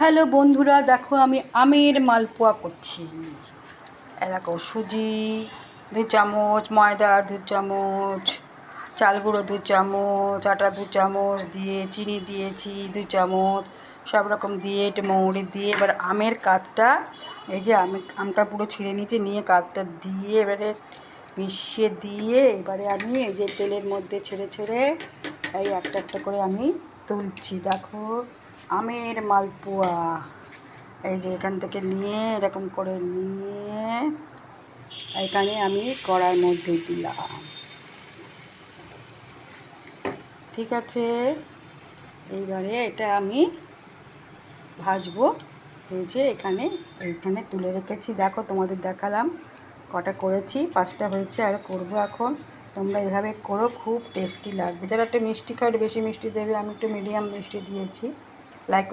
Hello বন্ধুরা, দেখো আমি আমের মালপোয়া করছি। দেখো সুজি 2 চামচ, ময়দা 2 চামচ, চাল গুঁড়ো 2 চামচ, আটা 2 চামচ দিয়ে চিনি দিয়েছি 2 চামচ, সব রকম দিয়ে একটু মৌরি দিয়ে এবার আমের কাতটা, এই যে আমটা পুরো ছিঁড়ে নিয়েছি, নিয়ে কাতটা দিয়ে এবারে মিশিয়ে দিয়ে এবারে আমি এই যে তেলের মধ্যে ছেড়ে ছেড়ে এই একটা একটা করে আমি তুলছি। দেখো আমের মালপোয়া, এই যে এখান থেকে নিয়ে এরকম করে নিয়ে এখানে আমি কড়াইয়ের মধ্যে দিলাম। ঠিক আছে, এইবারে এটা আমি ভাজবো। এই যে এইখানে তুলে রেখেছি, দেখো তোমাদের দেখালাম কটা করেছি, 5টা হয়েছে, আর করবো এখন। তোমরা এভাবে করো, খুব টেস্টি লাগবে। যারা একটা মিষ্টি খায় বেশি মিষ্টি দেবে, আমি একটু মিডিয়াম মিষ্টি দিয়েছি। লাইক